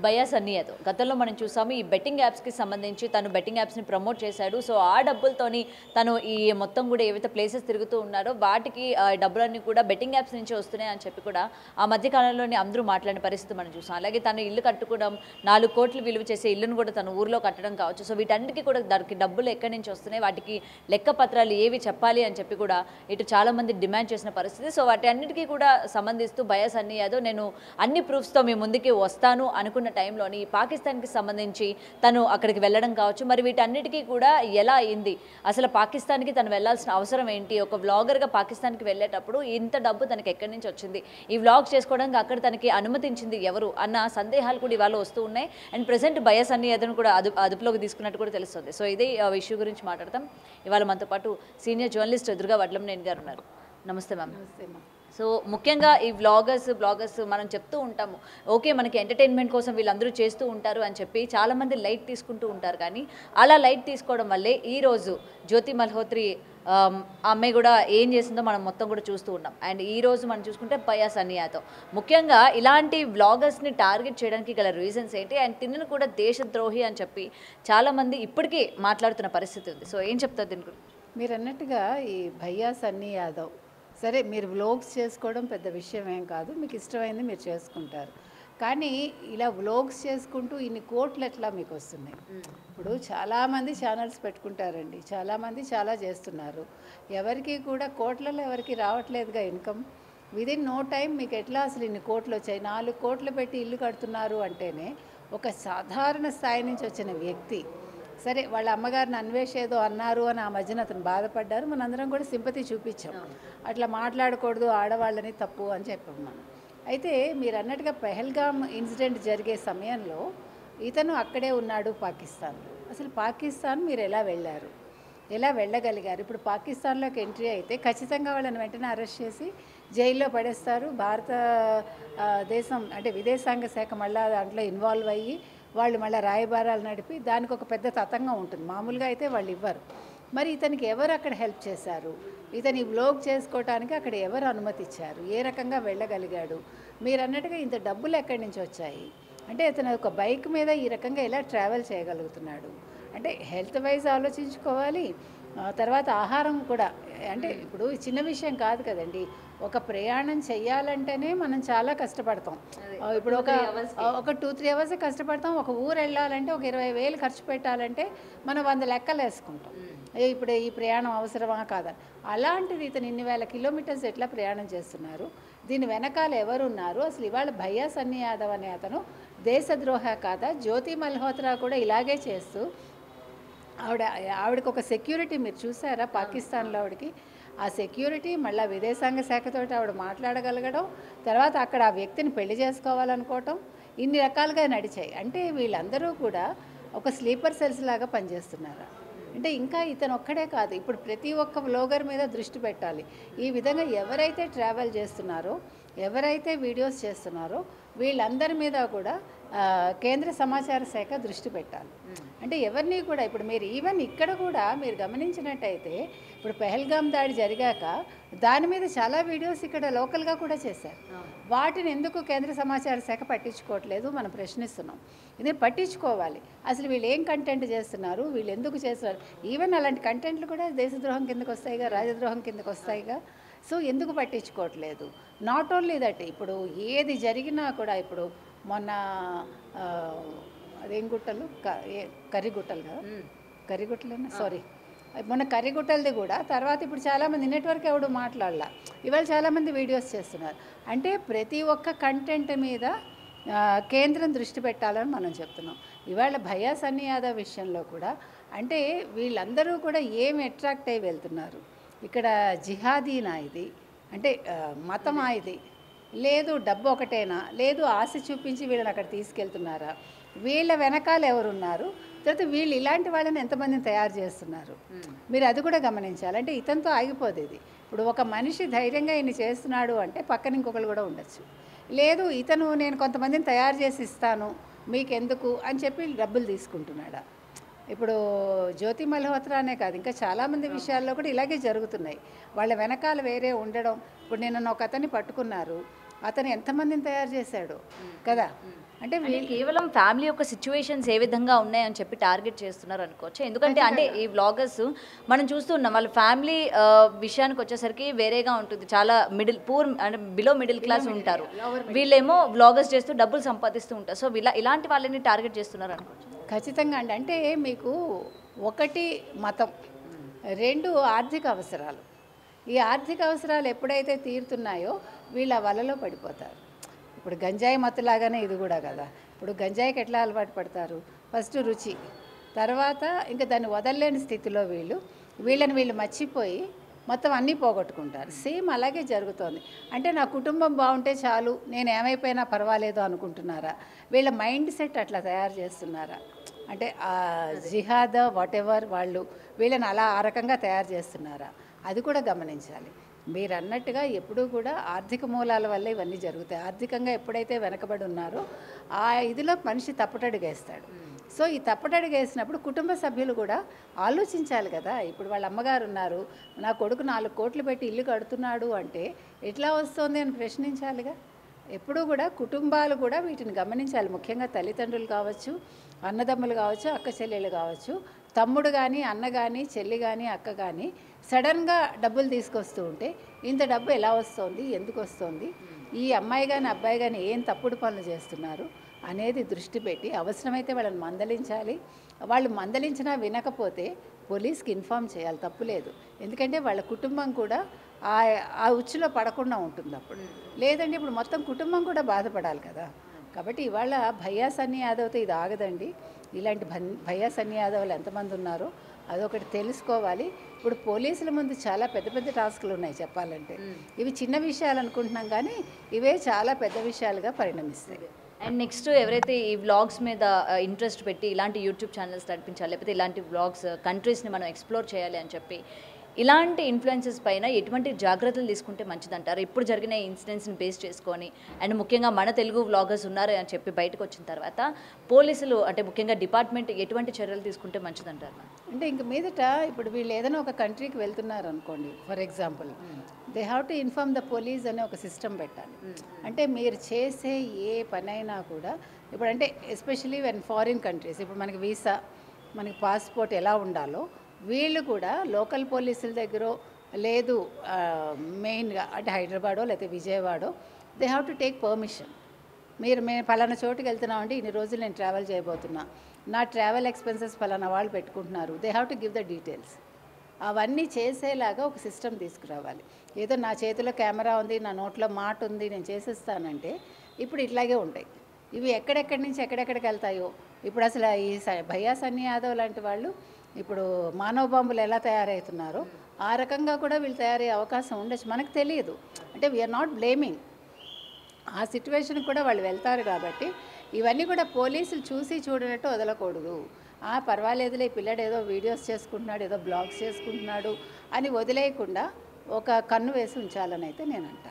భయ్యా సన్నీ యాదవ్ గతంలో మనం చూసాము ఈ బెట్టింగ్ యాప్స్కి సంబంధించి తను బెట్టింగ్ యాప్స్ని ప్రమోట్ చేశాడు. సో ఆ డబ్బులతోని తను ఈ మొత్తం కూడా ఏవైతే ప్లేసెస్ తిరుగుతూ ఉన్నారో వాటికి డబ్బులన్నీ కూడా బెట్టింగ్ యాప్స్ నుంచి వస్తున్నాయి అని చెప్పి కూడా ఆ మధ్యకాలంలోనే అందరూ మాట్లాడిన పరిస్థితి మనం చూసాం. అలాగే తను ఇల్లు కట్టుకోవడం 4 కోట్లు విలువ చేసే ఇల్లును కూడా తను ఊర్లో కట్టడం కావచ్చు. సో వీటన్నిటికీ కూడా దానికి డబ్బులు ఎక్కడి నుంచి వస్తున్నాయి, వాటికి లెక్క పత్రాలు ఏవి చెప్పాలి అని చెప్పి కూడా ఇటు చాలామంది డిమాండ్ చేసిన పరిస్థితి. సో వాటి అన్నిటికీ కూడా సంబంధిస్తూ భయ్యా సన్నీ యాదవ్ నేను అన్ని ప్రూఫ్స్తో మీ ముందుకి వస్తాను అనుకున్న టైంలోని పాకిస్తాన్కి సంబంధించి తను అక్కడికి వెళ్ళడం కావచ్చు. మరి వీటన్నిటికీ కూడా ఎలా అయింది, అసలు పాకిస్తాన్కి తను వెళ్ళాల్సిన అవసరం ఏంటి, ఒక వ్లాగర్గా పాకిస్తాన్కి వెళ్ళేటప్పుడు ఇంత డబ్బు తనకి ఎక్కడి నుంచి వచ్చింది, ఈ వ్లాగ్ చేసుకోవడానికి అక్కడ తనకి అనుమతించింది ఎవరు అన్న సందేహాలు కూడా ఇవాళ వస్తూ ఉన్నాయి. అండ్ ప్రెసెంట్ భయ్యా సన్నీ యాదవ్ను కూడా అదుపులోకి తీసుకున్నట్టు కూడా తెలుస్తుంది. సో ఇదే ఇష్యూ గురించి మాట్లాడతాం. ఇవాళ మనతో పాటు సీనియర్ జర్నలిస్ట్ దుర్గా వడ్లంనేని గారు ఉన్నారు. నమస్తే మ్యామ్. నమస్తే మ్యామ్. సో ముఖ్యంగా ఈ బ్లాగర్స్ మనం చెప్తూ ఉంటాము, ఓకే మనకి ఎంటర్టైన్మెంట్ కోసం వీళ్ళందరూ చేస్తూ ఉంటారు అని చెప్పి చాలామంది లైట్ తీసుకుంటూ ఉంటారు. కానీ అలా లైట్ తీసుకోవడం వల్లే ఈరోజు జ్యోతి మల్హోత్రి ఆ అమ్మాయి కూడా ఏం చేసిందో మనం మొత్తం కూడా చూస్తూ ఉన్నాం. అండ్ ఈరోజు మనం చూసుకుంటే భయ్యా సన్నీ యాదవ్ ముఖ్యంగా ఇలాంటి వ్లాగర్స్ని టార్గెట్ చేయడానికి గల రీజన్స్ ఏంటి, అండ్ తిన్నను కూడా దేశద్రోహి అని చెప్పి చాలామంది ఇప్పటికీ మాట్లాడుతున్న పరిస్థితి ఉంది. సో ఏం చెప్తారు దీని గురించి? మీరు అన్నట్టుగా ఈ భయ్యా సన్నీ యాదవ్ సరే, మీరు వ్లోగ్స్ చేసుకోవడం పెద్ద విషయం ఏం కాదు, మీకు ఇష్టమైంది మీరు చేసుకుంటారు. కానీ ఇలా వ్లోగ్స్ చేసుకుంటూ ఇన్ని కోట్లు ఎట్లా మీకు వస్తున్నాయి? ఇప్పుడు చాలామంది ఛానల్స్ పెట్టుకుంటారండి, చాలామంది చాలా చేస్తున్నారు, ఎవరికి కూడా కోట్లలో ఎవరికి రావట్లేదుగా ఇన్కమ్. విదిన్ నో టైం మీకు ఎట్లా అసలు ఇన్ని కోట్లు వచ్చాయి? 4 కోట్లు పెట్టి ఇల్లు కడుతున్నారు అంటేనే ఒక సాధారణ స్థాయి నుంచి వచ్చిన వ్యక్తి. సరే, వాళ్ళ అమ్మగారిని అన్వేష్ ఏదో అన్నారు అని ఆ మధ్యన అతను బాధపడ్డారు, మనందరం కూడా సింపతి చూపించాం. అట్లా మాట్లాడకూడదు ఆడవాళ్ళని, తప్పు అని చెప్పాం మనం. అయితే మీరు అన్నట్టుగా పెహల్గామ్ ఇన్సిడెంట్ జరిగే సమయంలో ఇతను అక్కడే ఉన్నాడు పాకిస్తాన్లో. అసలు పాకిస్తాన్ మీరు ఎలా వెళ్ళారు, ఎలా వెళ్ళగలిగారు? ఇప్పుడు పాకిస్తాన్లోకి ఎంట్రీ అయితే ఖచ్చితంగా వాళ్ళని వెంటనే అరెస్ట్ చేసి జైల్లో పడేస్తారు. భారత దేశం అంటే విదేశాంగ శాఖ మళ్ళీ దాంట్లో ఇన్వాల్వ్ అయ్యి వాళ్ళు మళ్ళీ రాయబారాలు నడిపి దానికి ఒక పెద్ద తతంగం ఉంటుంది. మామూలుగా అయితే వాళ్ళు ఇవ్వరు. మరి ఇతనికి ఎవరు అక్కడ హెల్ప్ చేశారు? ఇతని వ్లోగ్ చేసుకోవడానికి అక్కడ ఎవరు అనుమతి ఇచ్చారు? ఏ రకంగా వెళ్ళగలిగాడు? మీరు అన్నట్టుగా ఇంత డబ్బులు ఎక్కడి నుంచి వచ్చాయి? అంటే ఇతను ఒక బైక్ మీద ఈ రకంగా ఎలా ట్రావెల్ చేయగలుగుతున్నాడు? అంటే హెల్త్ వైజ్ ఆలోచించుకోవాలి, తర్వాత ఆహారం కూడా. అంటే ఇప్పుడు చిన్న విషయం కాదు కదండి, ఒక ప్రయాణం చెయ్యాలంటేనే మనం చాలా కష్టపడతాం. ఇప్పుడు ఒక 2-3 అవర్స్ కష్టపడతాం. ఒక ఊరు వెళ్ళాలంటే ఒక 20,000 ఖర్చు పెట్టాలంటే మనం 100 లెక్కలు వేసుకుంటాం. ఇప్పుడు ఈ ప్రయాణం అవసరమా కాదని. అలాంటిది ఇతను ఇన్ని వేల కిలోమీటర్స్ ఎట్లా ప్రయాణం చేస్తున్నారు? దీని వెనకాల ఎవరున్నారు? అసలు ఇవాళ భయ్యా సన్నీ యాదవ్ అనే అతను దేశద్రోహ కాదా? జ్యోతి మల్హోత్రా కూడా ఇలాగే చేస్తూ ఆవిడకి ఒక సెక్యూరిటీ మీరు చూసారా పాకిస్తాన్లో? ఆవిడకి ఆ సెక్యూరిటీ, మళ్ళీ విదేశాంగ శాఖతో ఆవిడ మాట్లాడగలగడం, తర్వాత అక్కడ ఆ వ్యక్తిని పెళ్లి చేసుకోవాలనుకోవటం, ఇన్ని రకాలుగా నడిచాయి. అంటే వీళ్ళందరూ కూడా ఒక స్లీపర్ సెల్స్ లాగా పనిచేస్తున్నారు. అంటే ఇంకా ఇతను ఒక్కడే కాదు, ఇప్పుడు ప్రతి ఒక్క వ్లోగర్ మీద దృష్టి పెట్టాలి. ఈ విధంగా ఎవరైతే ట్రావెల్ చేస్తున్నారో, ఎవరైతే వీడియోస్ చేస్తున్నారో వీళ్ళందరి మీద కూడా కేంద్ర సమాచార శాఖ దృష్టి పెట్టాలి. అంటే ఎవరిని కూడా ఇప్పుడు మీరు ఈవెన్ ఇక్కడ కూడా మీరు గమనించినట్టయితే ఇప్పుడు పెహల్గామ్ దాడి జరిగాక దాని మీద చాలా వీడియోస్ ఇక్కడ లోకల్గా కూడా చేశారు. వాటిని ఎందుకు కేంద్ర సమాచార శాఖ పట్టించుకోవట్లేదు మనం ప్రశ్నిస్తున్నాం. ఇది పట్టించుకోవాలి. అసలు వీళ్ళు ఏం కంటెంట్ చేస్తున్నారు, వీళ్ళు ఎందుకు చేస్తున్నారు? ఈవెన్ అలాంటి కంటెంట్లు కూడా దేశద్రోహం కిందకు వస్తాయిగా, రాజద్రోహం కిందకు వస్తాయిగా. సో ఎందుకు పట్టించుకోవట్లేదు? నాట్ ఓన్లీ దట్, ఇప్పుడు ఏది జరిగినా కూడా ఇప్పుడు మొన్న అదేం గుట్టలు కర్రిగుట్టలు కదా, కర్రిగుట్టలేనా, సారీ, మొన్న కర్రిగుట్టలది కూడా తర్వాత ఇప్పుడు చాలామంది నెట్వర్క్ ఎవడు మాట్లాడాల, ఇవాళ చాలామంది వీడియోస్ చేస్తున్నారు. అంటే ప్రతి ఒక్క కంటెంట్ మీద కేంద్రం దృష్టి పెట్టాలని మనం చెప్తున్నాం. ఇవాళ భయ్యా సన్నీ యాదవ్ విషయంలో కూడా అంటే వీళ్ళందరూ కూడా ఏమి అట్రాక్ట్ అయ్యి వెళ్తున్నారు? ఇక్కడ జిహాదీనా ఇది, అంటే మతమా ఇది, లేదు డబ్బు ఒకటేనా, లేదు ఆశ చూపించి వీళ్ళని అక్కడ తీసుకెళ్తున్నారా, వీళ్ళ వెనకాల ఎవరున్నారు, తర్వాత వీళ్ళు ఇలాంటి వాళ్ళని ఎంతమందిని తయారు చేస్తున్నారు? మీరు అది కూడా గమనించాలి. అంటే ఇతనితో ఆగిపోదు ఇది. ఇప్పుడు ఒక మనిషి ధైర్యంగా ఇన్ని చేస్తున్నాడు అంటే పక్కన ఇంకొకరు కూడా ఉండొచ్చు. లేదు ఇతను నేను కొంతమందిని తయారు చేసి ఇస్తాను మీకెందుకు అని చెప్పి డబ్బులు తీసుకుంటున్నాడా? ఇప్పుడు జ్యోతి మల్హోత్రానే కాదు, ఇంకా చాలామంది విషయాల్లో కూడా ఇలాగే జరుగుతున్నాయి. వాళ్ళ వెనకాల వేరే ఉండడం. ఇప్పుడు నిన్న ఒక అతన్ని పట్టుకున్నారు, అతను ఎంతమందిని తయారు చేశాడు కదా. అంటే కేవలం ఫ్యామిలీ యొక్క సిచ్యువేషన్స్ ఏ విధంగా ఉన్నాయని చెప్పి టార్గెట్ చేస్తున్నారు అనుకోవచ్చు. ఎందుకంటే అంటే ఈ వ్లాగర్స్ మనం చూస్తున్నాం వాళ్ళ ఫ్యామిలీ విషయానికి వచ్చేసరికి వేరేగా ఉంటుంది. చాలా పూర్ అంటే బిలో మిడిల్ క్లాస్ ఉంటారు. వీళ్ళేమో వ్లాగర్స్ చేస్తూ డబ్బులు సంపాదిస్తూ ఉంటారు. సో ఇలాంటి వాళ్ళని టార్గెట్ చేస్తున్నారు అనుకోవచ్చు. ఖచ్చితంగా అండి. అంటే మీకు ఒకటి మతం, రెండు ఆర్థిక అవసరాలు. ఈ ఆర్థిక అవసరాలు ఎప్పుడైతే తీరుతున్నాయో వీళ్ళ వలలో పడిపోతారు. ఇప్పుడు గంజాయి మత్తులాగానే ఇది కూడా కదా. ఇప్పుడు గంజాయికి ఎట్లా అలవాటు పడతారు? ఫస్ట్ రుచి, తర్వాత ఇంకా దాన్ని వదలలేని స్థితిలో వీళ్ళు మర్చిపోయి మొత్తం అన్నీ పోగొట్టుకుంటారు. సేమ్ అలాగే జరుగుతోంది. అంటే నా కుటుంబం బాగుంటే చాలు, నేను ఏమైపోయినా పర్వాలేదు అనుకుంటున్నారా? వీళ్ళ మైండ్ సెట్ అట్లా తయారు చేస్తున్నారా? అంటే జిహాద్ వాట్ ఎవర్ వాళ్ళు వీళ్ళని అలా ఆ రకంగా తయారు చేస్తున్నారా? అది కూడా గమనించాలి. మీరు అన్నట్టుగా ఎప్పుడూ కూడా ఆర్థిక మూలాల వల్ల ఇవన్నీ జరుగుతాయి. ఆర్థికంగా ఎప్పుడైతే వెనకబడి ఉన్నారో ఆ ఇదిలో మనిషి తప్పటడుగేస్తాడు. సో ఈ తప్పటడుగేసినప్పుడు కుటుంబ సభ్యులు కూడా ఆలోచించాలి కదా. ఇప్పుడు వాళ్ళ అమ్మగారు ఉన్నారు, నా కొడుకు 4 కోట్లు పెట్టి ఇల్లు కడుతున్నాడు అంటే ఎట్లా వస్తుంది అని ప్రశ్నించాలిగా. ఎప్పుడూ కూడా కుటుంబాలు కూడా వీటిని గమనించాలి. ముఖ్యంగా తల్లిదండ్రులు కావచ్చు, అన్నదమ్ములు కావచ్చు, అక్క చెల్లెలు కావచ్చు, తమ్ముడు కానీ, అన్న కానీ, చెల్లి కానీ, అక్క కానీ సడన్గా డబ్బులు తీసుకొస్తూ ఉంటే ఇంత డబ్బు ఎలా వస్తుంది, ఎందుకు వస్తుంది, ఈ అమ్మాయి కానీ అబ్బాయి కానీ ఏం తప్పుడు పనులు చేస్తున్నారు అనేది దృష్టి పెట్టి అవసరమైతే వాళ్ళని మందలించాలి. వాళ్ళు మందలించినా వినకపోతే పోలీస్కి ఇన్ఫామ్ చేయాలి, తప్పులేదు. ఎందుకంటే వాళ్ళ కుటుంబం కూడా ఆ ఉచ్చులో పడకుండా ఉంటుంది అప్పుడు. లేదంటే ఇప్పుడు మొత్తం కుటుంబం కూడా బాధపడాలి కదా. కాబట్టి ఇవాళ భయ్యా సన్నీ యాదవ్తో ఇది ఆగదండి. ఇలాంటి భయ్యా సన్నీ యాదవ్లు ఎంతమంది ఉన్నారో అదొకటి తెలుసుకోవాలి. ఇప్పుడు పోలీసుల ముందు చాలా పెద్ద పెద్ద టాస్కులు ఉన్నాయి చెప్పాలంటే. ఇవి చిన్న విషయాలు అనుకుంటున్నాం కానీ ఇవే చాలా పెద్ద విషయాలుగా పరిణమిస్తాయి. అండ్ నెక్స్ట్ ఎవరైతే ఈ వ్లాగ్స్ మీద ఇంట్రెస్ట్ పెట్టి ఇలాంటి యూట్యూబ్ ఛానల్స్ నడిపించాలి, లేకపోతే ఇలాంటి వ్లాగ్స్ కంట్రీస్ని మనం ఎక్స్ప్లోర్ చేయాలి అని చెప్పి ఇలాంటి ఇన్ఫ్లుయెన్సెస్ పైన ఎటువంటి జాగ్రత్తలు తీసుకుంటే మంచిదంటారు? ఇప్పుడు జరిగిన ఇన్సిడెంట్స్ని బేస్ చేసుకొని అండ్ ముఖ్యంగా మన తెలుగు వ్లాగర్స్ ఉన్నారు అని చెప్పి బయటకు వచ్చిన తర్వాత పోలీసులు అంటే ముఖ్యంగా డిపార్ట్మెంట్ ఎటువంటి చర్యలు తీసుకుంటే మంచిదంటారు? అంటే ఇంక మీదట ఇప్పుడు వీళ్ళు ఏదైనా ఒక కంట్రీకి వెళ్తున్నారు అనుకోండి, for example they have to inform the police అనే ఒక సిస్టమ్ పెట్టాలి. అంటే మీరు చేసే ఏ పనైనా కూడా ఇప్పుడు అంటే ఎస్పెషలీ వెన్ ఫారిన్ కంట్రీస్, ఇప్పుడు మనకి వీసా, మనకి పాస్పోర్ట్ ఎలా ఉండాలో వీళ్ళు కూడా లోకల్ పోలీసుల దగ్గర లేదు, మెయిన్గా అంటే హైదరాబాదో లేకపోతే విజయవాడో they have to take permission. మేము పలానా చోటుకి వెళ్తున్నామంటే ఇన్ని రోజులు నేను ట్రావెల్ చేయబోతున్నా, నా ట్రావెల్ ఎక్స్పెన్సెస్ పలానా వాళ్ళు పెట్టుకుంటున్నారు, they have to give the details. అవన్నీ చేసేలాగా ఒక సిస్టమ్ తీసుకురావాలి. ఏదో నా చేతిలో కెమెరా ఉంది, నా నోట్లో మాట ఉంది, నేను చేసేస్తానంటే ఇప్పుడు ఇట్లాగే ఉంటాయి. ఇవి ఎక్కడెక్కడి నుంచి ఎక్కడెక్కడికి వెళ్తాయో. ఇప్పుడు అసలు ఈ భయ్యా సన్నీ యాదవ్ లాంటి వాళ్ళు ఇప్పుడు మానవ బాంబులు ఎలా తయారవుతున్నారో ఆ రకంగా కూడా వీళ్ళు తయారయ్యే అవకాశం ఉండొచ్చు, మనకు తెలియదు. అంటే వీఆర్ నాట్ బ్లేమింగ్, ఆ సిచ్యువేషన్కి కూడా వాళ్ళు వెళ్తారు. కాబట్టి ఇవన్నీ కూడా పోలీసులు చూసి చూడనట్టు వదలకూడదు. పర్వాలేదులే పిల్లడు ఏదో వీడియోస్ చేసుకుంటున్నాడు, ఏదో బ్లాగ్స్ చేసుకుంటున్నాడు అని వదిలేయకుండా ఒక కన్ను వేసి ఉంచాలని అయితే నేను అంటాను.